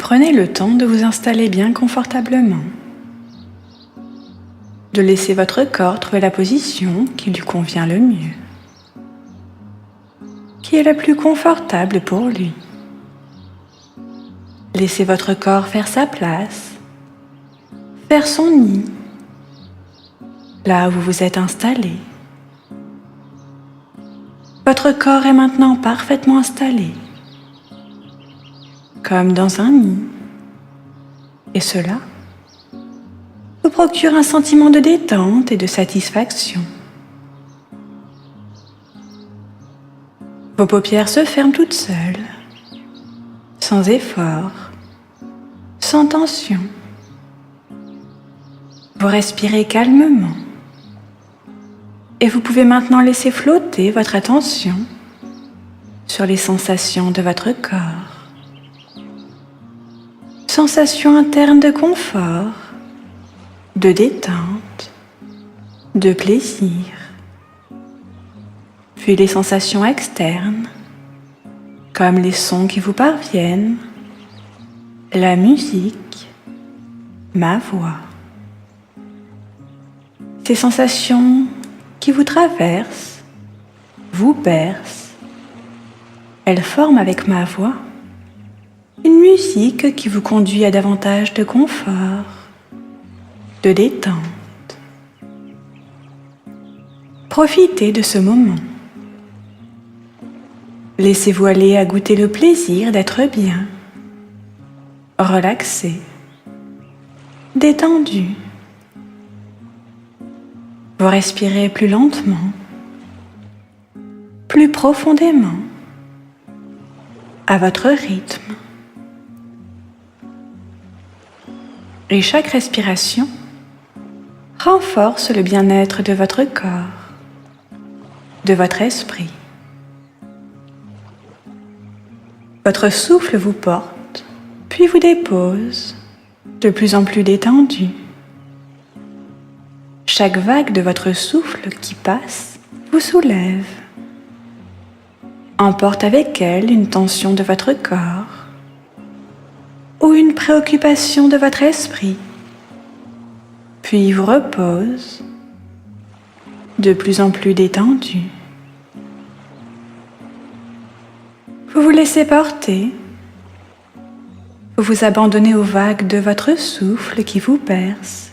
Prenez le temps de vous installer bien confortablement, de laisser votre corps trouver la position qui lui convient le mieux, qui est la plus confortable pour lui. Laissez votre corps faire sa place, faire son nid, là où vous vous êtes installé. Votre corps est maintenant parfaitement installé, comme dans un nid, et cela vous procure un sentiment de détente et de satisfaction. Vos paupières se ferment toutes seules, sans effort, sans tension. Vous respirez calmement et vous pouvez maintenant laisser flotter votre attention sur les sensations de votre corps. Sensations internes de confort, de détente, de plaisir. Puis les sensations externes, comme les sons qui vous parviennent, la musique, ma voix. Ces sensations qui vous traversent, vous bercent. Elles forment avec ma voix une musique qui vous conduit à davantage de confort, de détente. Profitez de ce moment. Laissez-vous aller à goûter le plaisir d'être bien, relaxé, détendu. Vous respirez plus lentement, plus profondément, à votre rythme. Et chaque respiration renforce le bien-être de votre corps, de votre esprit. Votre souffle vous porte, puis vous dépose, de plus en plus détendu. Chaque vague de votre souffle qui passe vous soulève, emporte avec elle une tension de votre corps ou une préoccupation de votre esprit, puis vous repose, de plus en plus détendu. Vous vous laissez porter, vous vous abandonnez aux vagues de votre souffle qui vous berce.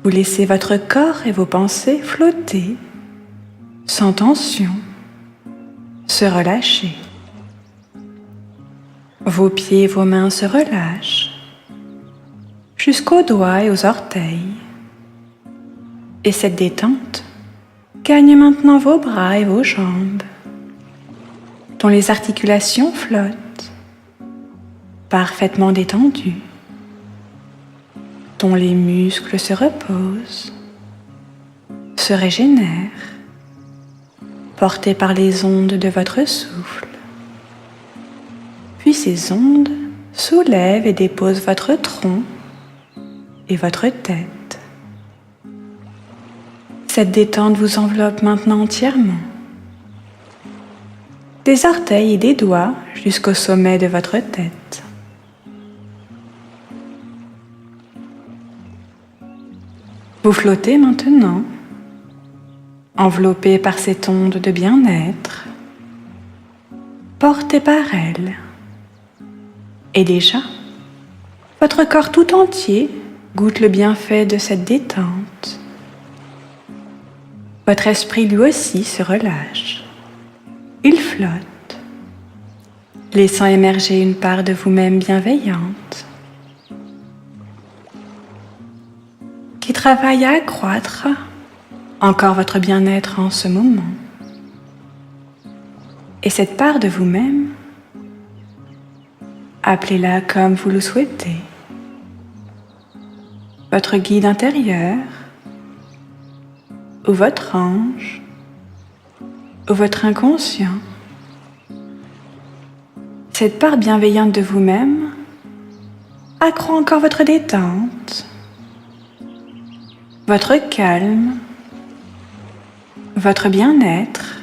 Vous laissez votre corps et vos pensées flotter, sans tension, se relâcher. Vos pieds et vos mains se relâchent, jusqu'aux doigts et aux orteils. Et cette détente gagne maintenant vos bras et vos jambes, dont les articulations flottent, parfaitement détendues, dont les muscles se reposent, se régénèrent, portés par les ondes de votre souffle. Puis ces ondes soulèvent et déposent votre tronc et votre tête. Cette détente vous enveloppe maintenant entièrement, des orteils et des doigts jusqu'au sommet de votre tête. Vous flottez maintenant, enveloppé par cette onde de bien-être, porté par elle. Et déjà, votre corps tout entier goûte le bienfait de cette détente. Votre esprit lui aussi se relâche. Il flotte, laissant émerger une part de vous-même bienveillante, qui travaille à accroître encore votre bien-être en ce moment. Et cette part de vous-même, appelez-la comme vous le souhaitez, votre guide intérieur, ou votre ange, ou votre inconscient. Cette part bienveillante de vous-même accroît encore votre détente, votre calme, votre bien-être,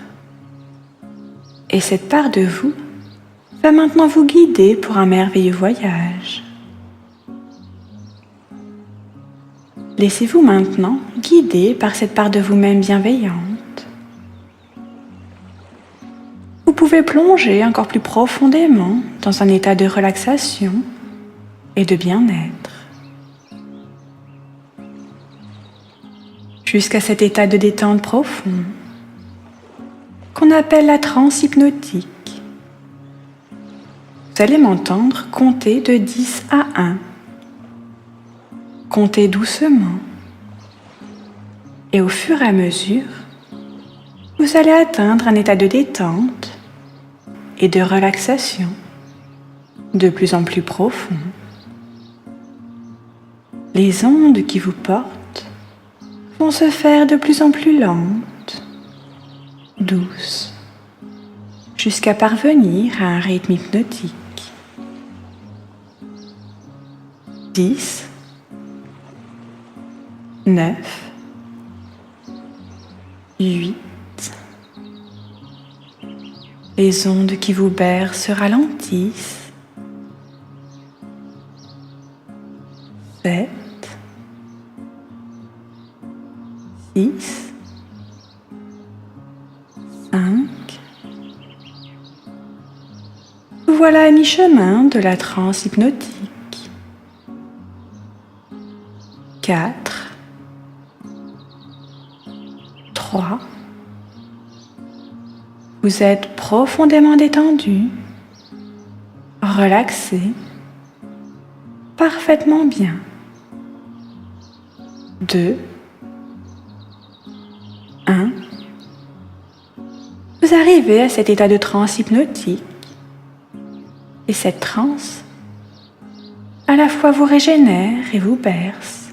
et cette part de vous va maintenant vous guider pour un merveilleux voyage. Laissez-vous maintenant guider par cette part de vous-même bienveillante. Vous pouvez plonger encore plus profondément dans un état de relaxation et de bien-être. Jusqu'à cet état de détente profond qu'on appelle la transe hypnotique. Vous allez m'entendre compter de 10 à 1. Comptez doucement. Et au fur et à mesure, vous allez atteindre un état de détente et de relaxation de plus en plus profond. Les ondes qui vous portent vont se faire de plus en plus lentes, douces, jusqu'à parvenir à un rythme hypnotique. 10, 9, 8. Les ondes qui vous bercent se ralentissent. 7, 6, 5. Vous voilà à mi-chemin de la transe hypnotique. 4, 3. Vous êtes profondément détendu, relaxé, parfaitement bien. 2, 1. Vous arrivez à cet état de transe hypnotique et cette transe à la fois vous régénère et vous berce.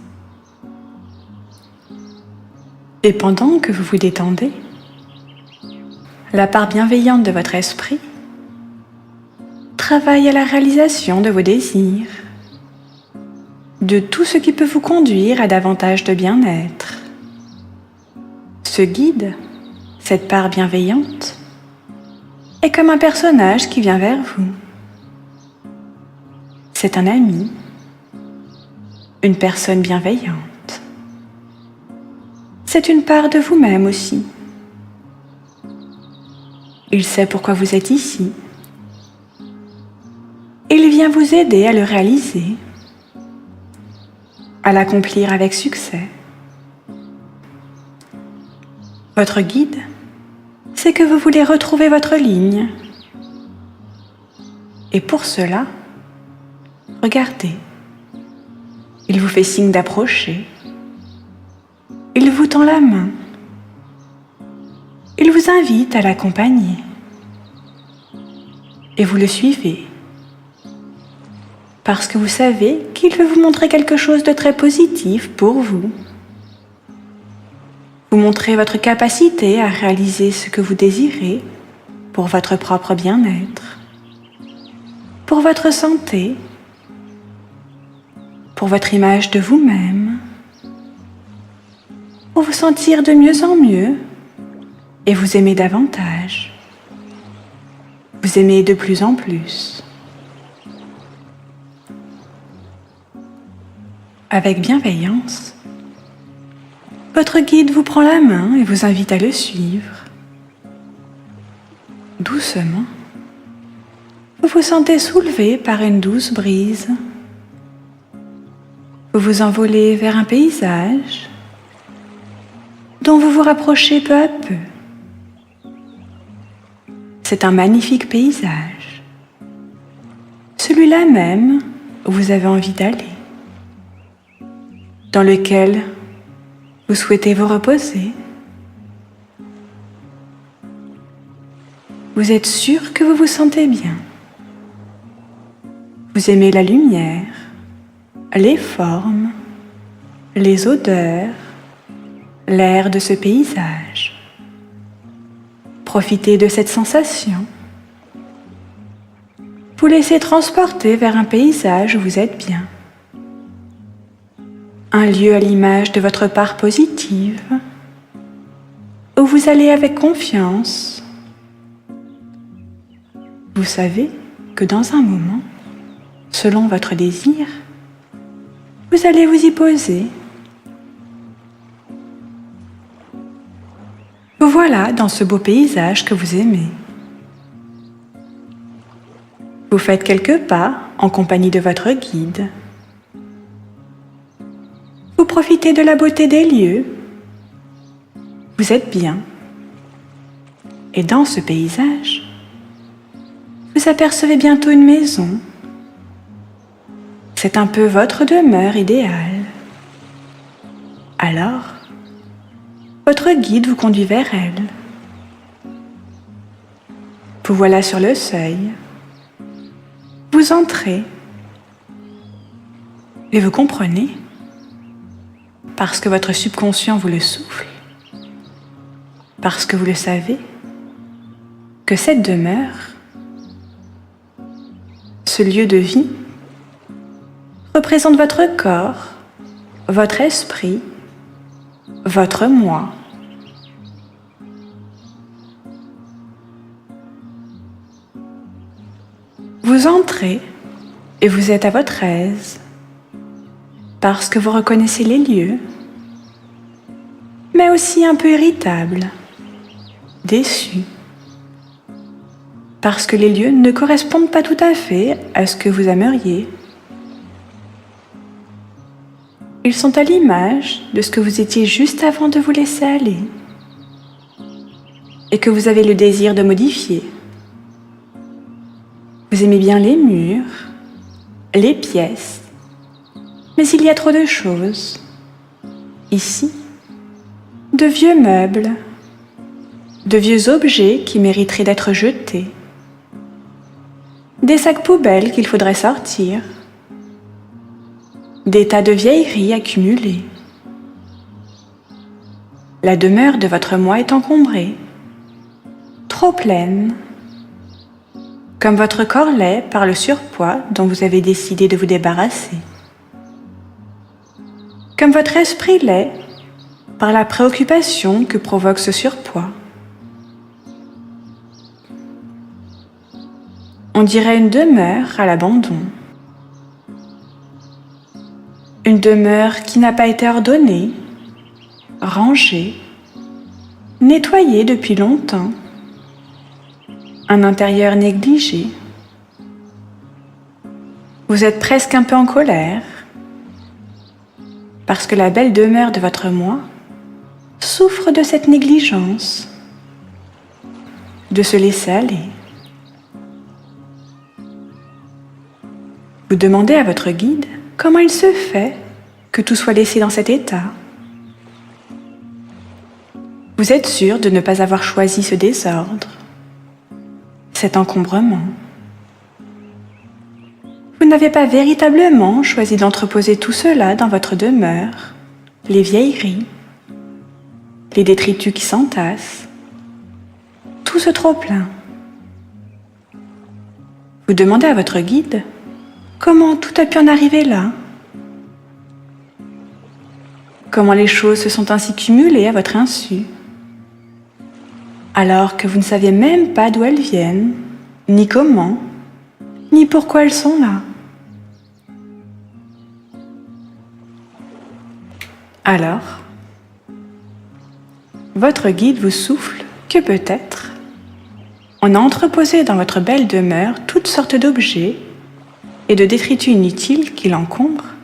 Et pendant que vous vous détendez, la part bienveillante de votre esprit travaille à la réalisation de vos désirs, de tout ce qui peut vous conduire à davantage de bien-être. Ce guide, cette part bienveillante, est comme un personnage qui vient vers vous. C'est un ami, une personne bienveillante. C'est une part de vous-même aussi. Il sait pourquoi vous êtes ici. Il vient vous aider à le réaliser, à l'accomplir avec succès. Votre guide, c'est que vous voulez retrouver votre ligne. Et pour cela, regardez. Il vous fait signe d'approcher. Il vous tend la main. Il vous invite à l'accompagner. Et vous le suivez. Parce que vous savez qu'il veut vous montrer quelque chose de très positif pour vous. Vous montrer votre capacité à réaliser ce que vous désirez pour votre propre bien-être, pour votre santé, pour votre image de vous-même, pour vous sentir de mieux en mieux et vous aimer davantage, vous aimer de plus en plus. Avec bienveillance, votre guide vous prend la main et vous invite à le suivre. Doucement, vous vous sentez soulevé par une douce brise. Vous vous envolez vers un paysage dont vous vous rapprochez peu à peu. C'est un magnifique paysage, celui-là même où vous avez envie d'aller, dans lequel vous souhaitez vous reposer. Vous êtes sûr que vous vous sentez bien. Vous aimez la lumière, les formes, les odeurs, l'air de ce paysage. Profitez de cette sensation. Vous laissez transporter vers un paysage où vous êtes bien. Un lieu à l'image de votre part positive, où vous allez avec confiance. Vous savez que dans un moment, selon votre désir, vous allez vous y poser. Vous voilà dans ce beau paysage que vous aimez. Vous faites quelques pas en compagnie de votre guide. Vous profitez de la beauté des lieux. Vous êtes bien. Et dans ce paysage, vous apercevez bientôt une maison. C'est un peu votre demeure idéale. Alors, votre guide vous conduit vers elle. Vous voilà sur le seuil. Vous entrez. Et vous comprenez, parce que votre subconscient vous le souffle, parce que vous le savez, que cette demeure, ce lieu de vie, représente votre corps, votre esprit, votre moi. Vous entrez et vous êtes à votre aise, parce que vous reconnaissez les lieux, mais aussi un peu irritable, déçu, parce que les lieux ne correspondent pas tout à fait à ce que vous aimeriez. Ils sont à l'image de ce que vous étiez juste avant de vous laisser aller et que vous avez le désir de modifier. Vous aimez bien les murs, les pièces, mais il y a trop de choses. Ici, de vieux meubles, de vieux objets qui mériteraient d'être jetés, des sacs poubelles qu'il faudrait sortir, des tas de vieilleries accumulées. La demeure de votre moi est encombrée, trop pleine, comme votre corps l'est par le surpoids dont vous avez décidé de vous débarrasser, comme votre esprit l'est par la préoccupation que provoque ce surpoids. On dirait une demeure à l'abandon. Une demeure qui n'a pas été ordonnée, rangée, nettoyée depuis longtemps. Un intérieur négligé. Vous êtes presque un peu en colère, parce que la belle demeure de votre moi souffre de cette négligence, de se laisser aller. Vous demandez à votre guide comment il se fait que tout soit laissé dans cet état. Vous êtes sûr de ne pas avoir choisi ce désordre, cet encombrement. Vous n'avez pas véritablement choisi d'entreposer tout cela dans votre demeure, les vieilleries, les détritus qui s'entassent, tout ce trop-plein. Vous demandez à votre guide comment tout a pu en arriver là, comment les choses se sont ainsi cumulées à votre insu, alors que vous ne saviez même pas d'où elles viennent, ni comment, ni pourquoi elles sont là. Alors, votre guide vous souffle que peut-être, on a entreposé dans votre belle demeure toutes sortes d'objets et de détritus inutiles qui l'encombrent,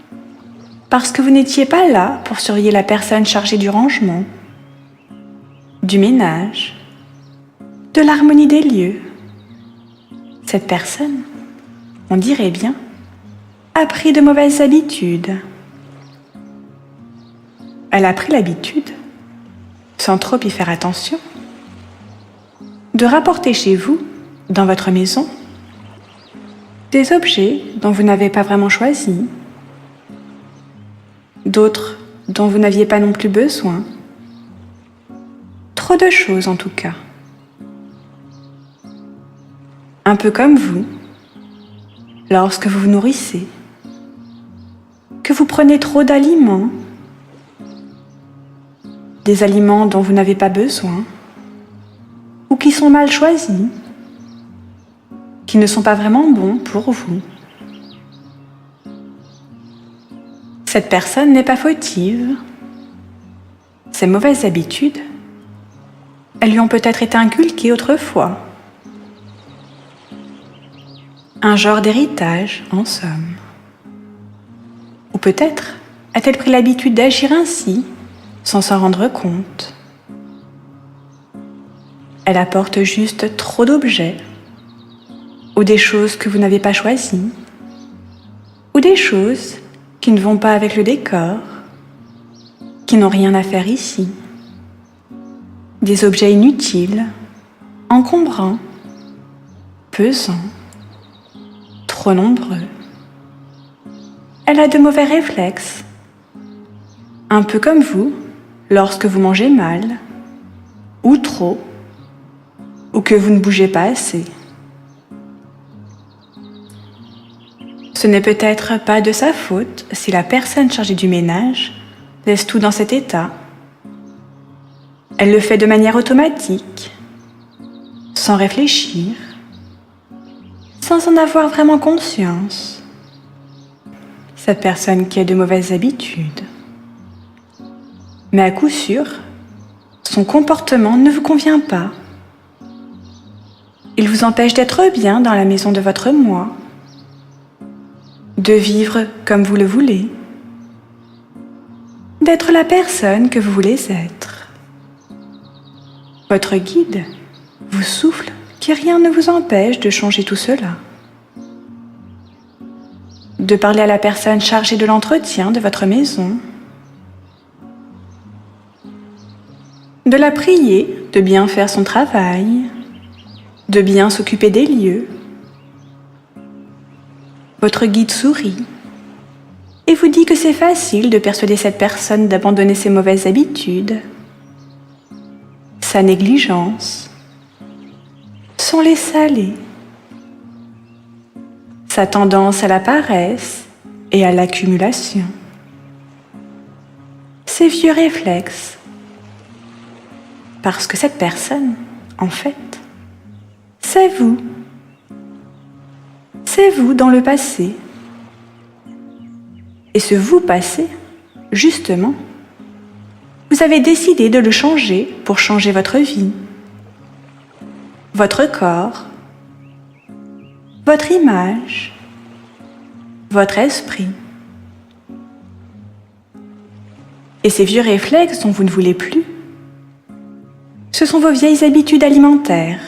parce que vous n'étiez pas là pour surveiller la personne chargée du rangement, du ménage, de l'harmonie des lieux. Cette personne, on dirait bien, a pris de mauvaises habitudes. Elle a pris l'habitude, sans trop y faire attention, de rapporter chez vous, dans votre maison, des objets dont vous n'avez pas vraiment choisi, d'autres dont vous n'aviez pas non plus besoin. Trop de choses en tout cas. Un peu comme vous, lorsque vous vous nourrissez, que vous prenez trop d'aliments, des aliments dont vous n'avez pas besoin, ou qui sont mal choisis. qui ne sont pas vraiment bons pour vous. Cette personne n'est pas fautive. Ces mauvaises habitudes, elles lui ont peut-être été inculquées autrefois. Un genre d'héritage, en somme. Ou peut-être a-t-elle pris l'habitude d'agir ainsi, sans s'en rendre compte. Elle apporte juste trop d'objets, ou des choses que vous n'avez pas choisies, ou des choses qui ne vont pas avec le décor, qui n'ont rien à faire ici. Des objets inutiles, encombrants, pesants, trop nombreux. Elle a de mauvais réflexes, un peu comme vous lorsque vous mangez mal, ou trop, ou que vous ne bougez pas assez. Ce n'est peut-être pas de sa faute si la personne chargée du ménage laisse tout dans cet état. Elle le fait de manière automatique, sans réfléchir, sans en avoir vraiment conscience. Cette personne qui a de mauvaises habitudes. Mais à coup sûr, son comportement ne vous convient pas. Il vous empêche d'être bien dans la maison de votre moi, de vivre comme vous le voulez, d'être la personne que vous voulez être. Votre guide vous souffle que rien ne vous empêche de changer tout cela. De parler à la personne chargée de l'entretien de votre maison, de la prier de bien faire son travail, de bien s'occuper des lieux. Votre guide sourit et vous dit que c'est facile de persuader cette personne d'abandonner ses mauvaises habitudes, sa négligence, son laisser-aller, sa tendance à la paresse et à l'accumulation, ses vieux réflexes, parce que cette personne, en fait, c'est vous. C'est vous dans le passé. Et ce vous passé, justement, vous avez décidé de le changer pour changer votre vie, votre corps, votre image, votre esprit. Et ces vieux réflexes dont vous ne voulez plus, ce sont vos vieilles habitudes alimentaires.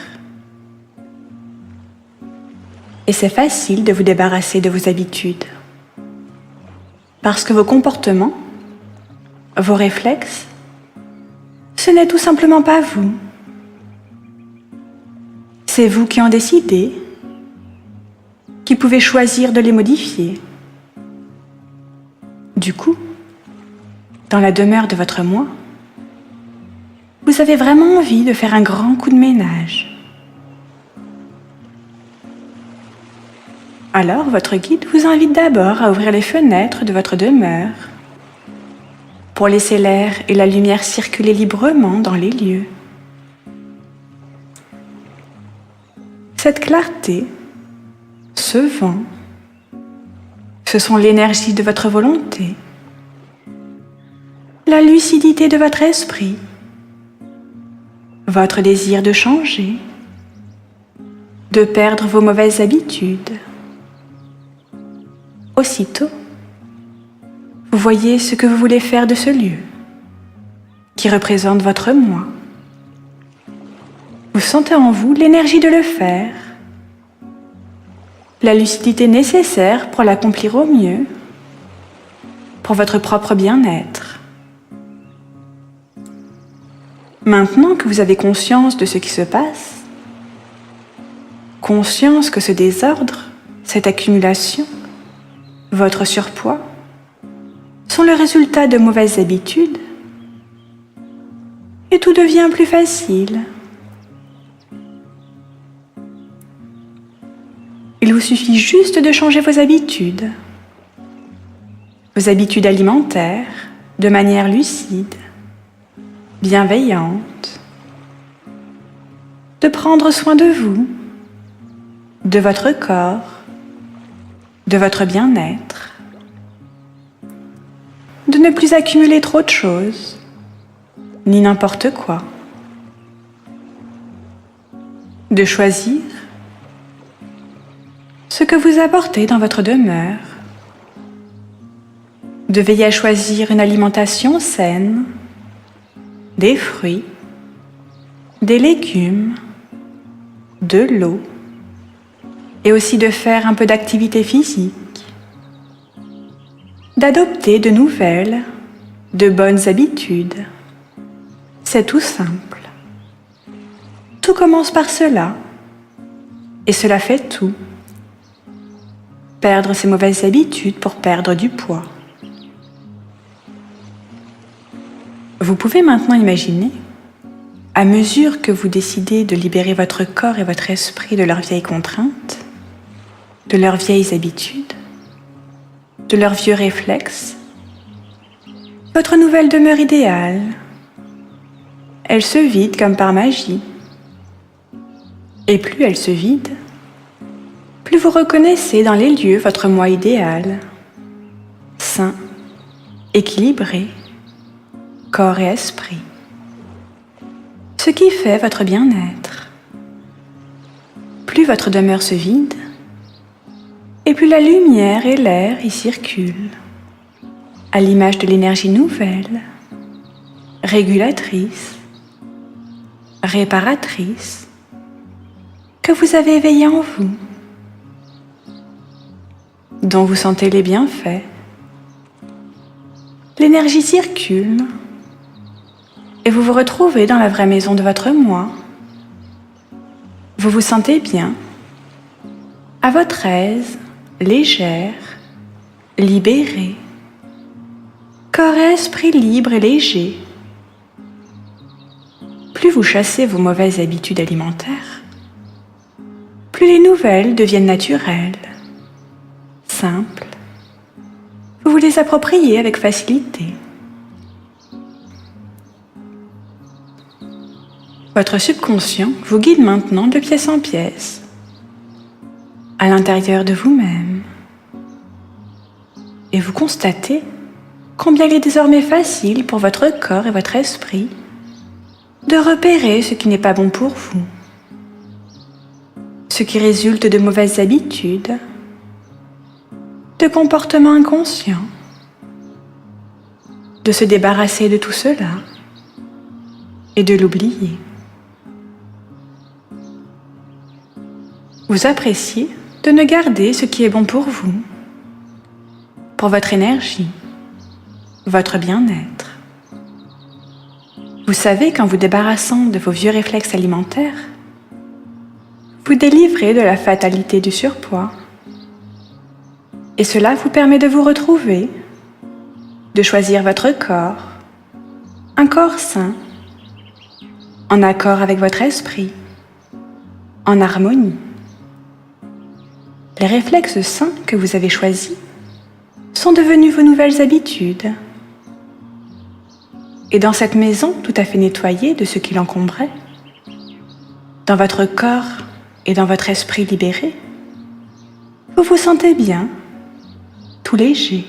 Et c'est facile de vous débarrasser de vos habitudes. Parce que vos comportements, vos réflexes, ce n'est tout simplement pas vous. C'est vous qui en décidez, qui pouvez choisir de les modifier. Du coup, dans la demeure de votre moi, vous avez vraiment envie de faire un grand coup de ménage. Alors, votre guide vous invite d'abord à ouvrir les fenêtres de votre demeure pour laisser l'air et la lumière circuler librement dans les lieux. Cette clarté, ce vent, ce sont l'énergie de votre volonté, la lucidité de votre esprit, votre désir de changer, de perdre vos mauvaises habitudes. Aussitôt, vous voyez ce que vous voulez faire de ce lieu, qui représente votre moi. Vous sentez en vous l'énergie de le faire, la lucidité nécessaire pour l'accomplir au mieux, pour votre propre bien-être. Maintenant que vous avez conscience de ce qui se passe, conscience que ce désordre, cette accumulation, votre surpoids, sont le résultat de mauvaises habitudes, et tout devient plus facile. Il vous suffit juste de changer vos habitudes alimentaires, de manière lucide, bienveillante, de prendre soin de vous, de votre corps, de votre bien-être, de ne plus accumuler trop de choses, ni n'importe quoi, de choisir ce que vous apportez dans votre demeure, de veiller à choisir une alimentation saine, des fruits, des légumes, de l'eau, et aussi de faire un peu d'activité physique, d'adopter de nouvelles, de bonnes habitudes. C'est tout simple. Tout commence par cela, et cela fait tout. Perdre ses mauvaises habitudes pour perdre du poids. Vous pouvez maintenant imaginer, à mesure que vous décidez de libérer votre corps et votre esprit de leurs vieilles contraintes, de leurs vieilles habitudes, de leurs vieux réflexes, votre nouvelle demeure idéale, elle se vide comme par magie. Et plus elle se vide, plus vous reconnaissez dans les lieux votre moi idéal, sain, équilibré, corps et esprit, ce qui fait votre bien-être. Plus votre demeure se vide, et plus la lumière et l'air y circulent, à l'image de l'énergie nouvelle, régulatrice, réparatrice, que vous avez éveillée en vous, dont vous sentez les bienfaits. L'énergie circule, et vous vous retrouvez dans la vraie maison de votre moi. Vous vous sentez bien, à votre aise, légère, libérée, corps et esprit libre et léger. Plus vous chassez vos mauvaises habitudes alimentaires, plus les nouvelles deviennent naturelles, simples. Vous vous les appropriez avec facilité. Votre subconscient vous guide maintenant de pièce en pièce, à l'intérieur de vous-même. Et vous constatez combien il est désormais facile pour votre corps et votre esprit de repérer ce qui n'est pas bon pour vous, ce qui résulte de mauvaises habitudes, de comportements inconscients, de se débarrasser de tout cela et de l'oublier. Vous appréciez de ne garder ce qui est bon pour vous, pour votre énergie, votre bien-être. Vous savez qu'en vous débarrassant de vos vieux réflexes alimentaires, vous délivrez de la fatalité du surpoids. Et cela vous permet de vous retrouver, de choisir votre corps, un corps sain, en accord avec votre esprit, en harmonie. Les réflexes sains que vous avez choisis sont devenus vos nouvelles habitudes. Et dans cette maison tout à fait nettoyée de ce qui l'encombrait, dans votre corps et dans votre esprit libéré, vous vous sentez bien, tout léger,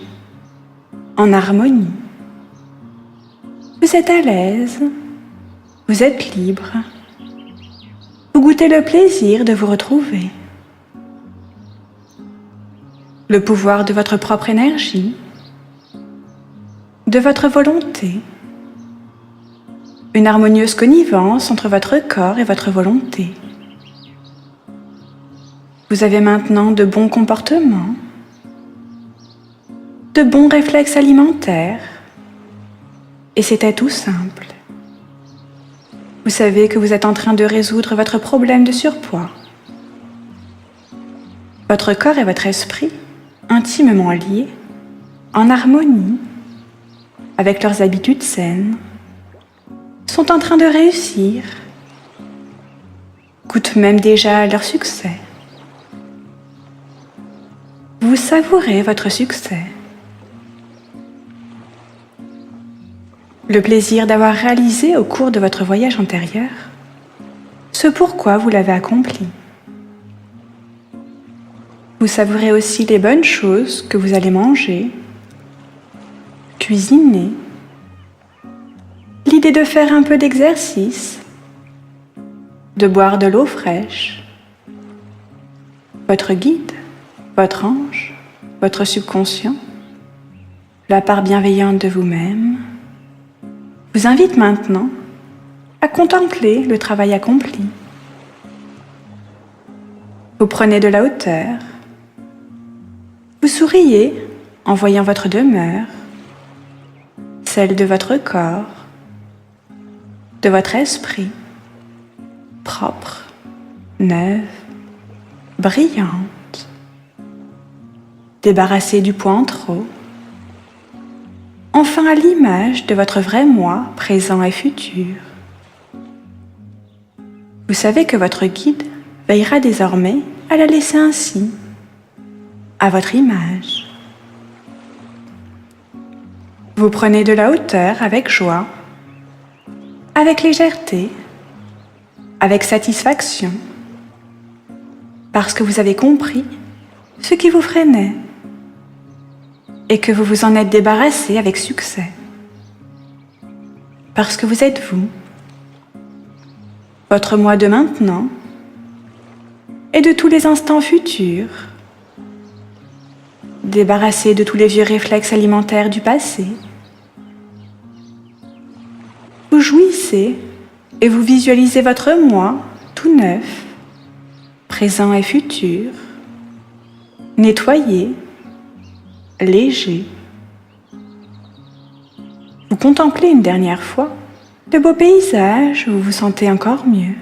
en harmonie. Vous êtes à l'aise, vous êtes libre, vous goûtez le plaisir de vous retrouver. Le pouvoir de votre propre énergie, de votre volonté, une harmonieuse connivence entre votre corps et votre volonté. Vous avez maintenant de bons comportements, de bons réflexes alimentaires, et c'était tout simple. Vous savez que vous êtes en train de résoudre votre problème de surpoids. Votre corps et votre esprit, intimement liés, en harmonie, avec leurs habitudes saines, sont en train de réussir, goûtent même déjà à leur succès. Vous savourez votre succès. Le plaisir d'avoir réalisé au cours de votre voyage antérieur ce pourquoi vous l'avez accompli. Vous savourez aussi les bonnes choses que vous allez manger, cuisiner, l'idée de faire un peu d'exercice, de boire de l'eau fraîche. Votre guide, votre ange, votre subconscient, la part bienveillante de vous-même, vous invite maintenant à contempler le travail accompli. Vous prenez de la hauteur, vous souriez en voyant votre demeure, celle de votre corps, de votre esprit, propre, neuve, brillante, débarrassée du poids en trop, enfin à l'image de votre vrai moi, présent et futur. Vous savez que votre guide veillera désormais à la laisser ainsi, à votre image. Vous prenez de la hauteur avec joie, avec légèreté, avec satisfaction, parce que vous avez compris ce qui vous freinait et que vous vous en êtes débarrassé avec succès. Parce que vous êtes vous, votre moi de maintenant et de tous les instants futurs, débarrassé de tous les vieux réflexes alimentaires du passé. Vous jouissez et vous visualisez votre moi tout neuf, présent et futur, nettoyé, léger. Vous contemplez une dernière fois de beaux paysages où vous vous sentez encore mieux.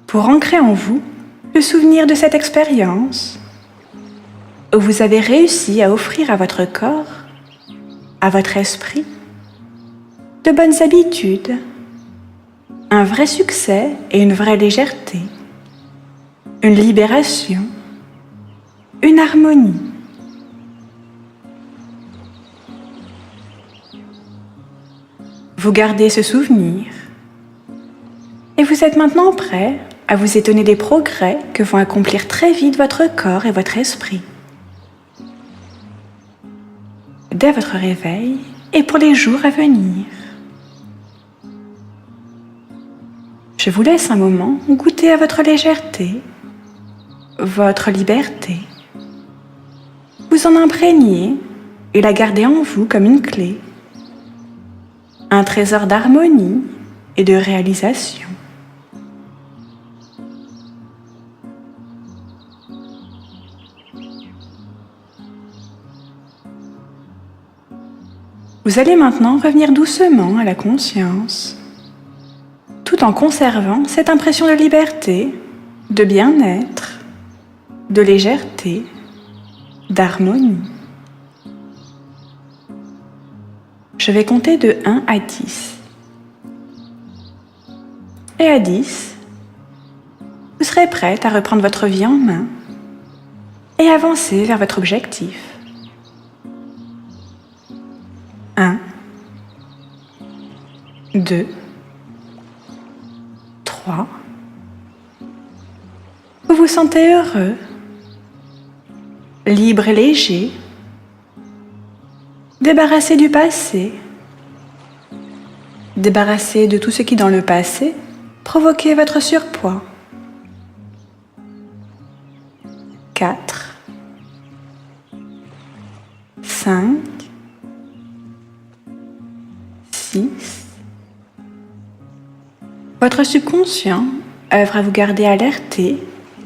Pour ancrer en vous le souvenir de cette expérience, où vous avez réussi à offrir à votre corps, à votre esprit, de bonnes habitudes, un vrai succès et une vraie légèreté, une libération, une harmonie. Vous gardez ce souvenir et vous êtes maintenant prêt à vous étonner des progrès que vont accomplir très vite votre corps et votre esprit. Dès votre réveil et pour les jours à venir. Je vous laisse un moment goûter à votre légèreté, votre liberté. Vous en imprégner et la garder en vous comme une clé, un trésor d'harmonie et de réalisation. Vous allez maintenant revenir doucement à la conscience, tout en conservant cette impression de liberté, de bien-être, de légèreté, d'harmonie. Je vais compter de 1 à 10. Et à 10, vous serez prête à reprendre votre vie en main et avancer vers votre objectif. 1, 2, 3. Vous vous sentez heureux, libre et léger, débarrassé du passé, débarrassé de tout ce qui dans le passé provoquait votre surpoids. 4, 5, 6. Votre subconscient œuvre à vous garder alerté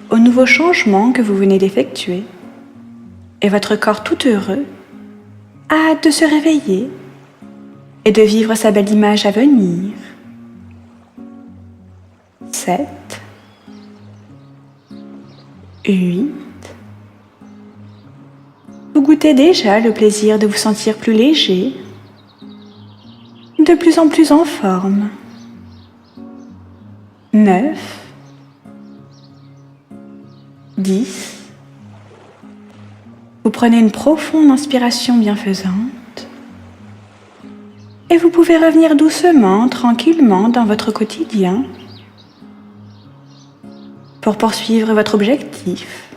aux nouveaux changements que vous venez d'effectuer. Et votre corps tout heureux a hâte de se réveiller et de vivre sa belle image à venir. 7, 8. Vous goûtez déjà le plaisir de vous sentir plus léger, de plus en plus en forme. 9, 10. Vous prenez une profonde inspiration bienfaisante et vous pouvez revenir doucement, tranquillement dans votre quotidien. pour poursuivre votre objectif.